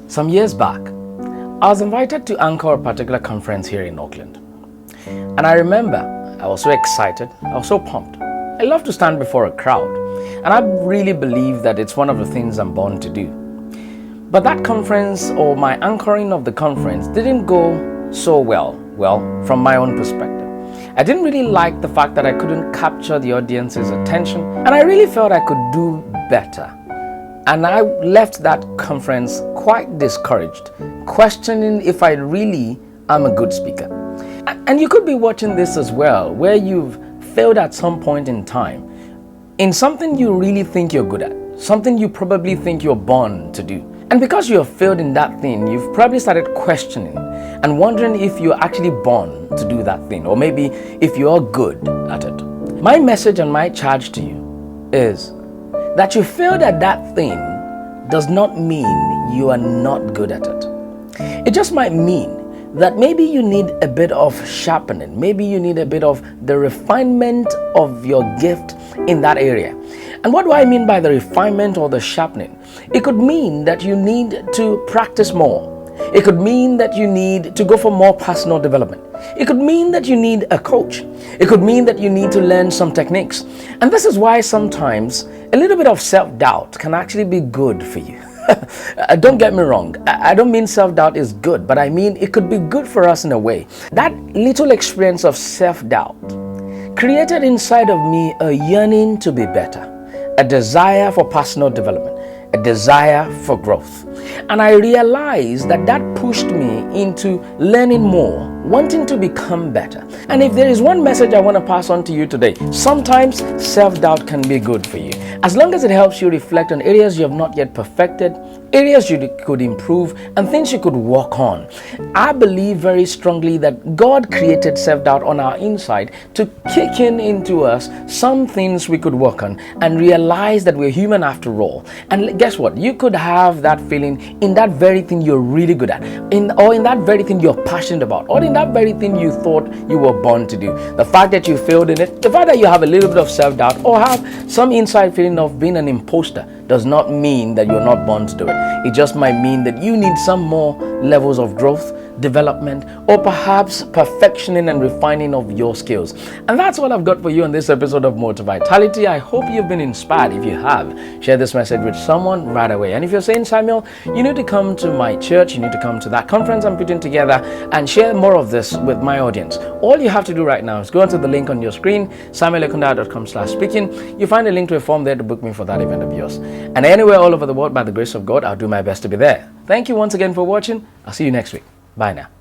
Some years back, I was invited to anchor a particular conference here in Auckland. And I remember I was so excited, I was so pumped. I love to stand before a crowd, and I really believe that it's one of the things I'm born to do. But that conference, or my anchoring of the conference, didn't go so well, from my own perspective. I didn't really like the fact that I couldn't capture the audience's attention, and I really felt I could do better. And I left that conference quite discouraged, questioning if I really am a good speaker. And you could be watching this as well, where you've failed at some point in time in something you really think you're good at, something you probably think you're born to do. And because you have failed in that thing, you've probably started questioning and wondering if you're actually born to do that thing, or maybe if you're good at it. My message and my charge to you is that you failed at that thing does not mean you are not good at it. It just might mean that maybe you need a bit of sharpening, maybe you need a bit of the refinement of your gift in that area. And what do I mean by the refinement or the sharpening? It could mean that you need to practice more. It could mean that you need to go for more personal development. It could mean that you need a coach. It could mean that you need to learn some techniques. And this is why sometimes a little bit of self-doubt can actually be good for you. Don't get me wrong. I don't mean self-doubt is good, but I mean it could be good for us in a way. That little experience of self-doubt created inside of me a yearning to be better, a desire for personal development, a desire for growth. And I realized that pushed me into learning more, wanting to become better. And if there is one message I want to pass on to you today, sometimes self-doubt can be good for you. As long as it helps you reflect on areas you have not yet perfected, areas you could improve, and things you could work on. I believe very strongly that God created self-doubt on our inside to kick into us some things we could work on and realize that we're human after all. And guess what? You could have that feeling in that very thing you're really good at, or in that very thing you're passionate about, or in that very thing you thought you were born to do. The fact that you failed in it, the fact that you have a little bit of self-doubt or have some inside feeling of being an imposter does not mean that you're not born to do it. It just might mean that you need some more levels of growth, development, or perhaps perfectioning and refining of your skills. And that's what I've got for you on this episode of MOTIVITALITY. I hope you've been inspired. If you have, share this message with someone right away. And if you're saying, Samuel, you need to come to my church, you need to come to that conference I'm putting together and share more of this with my audience, all you have to do right now is go onto the link on your screen, samuelekundayo.com/speaking. You find a link to a form there to book me for that event of yours. And anywhere all over the world, by the grace of God, I'll do my best to be there. Thank you once again for watching. I'll see you next week. Bye now.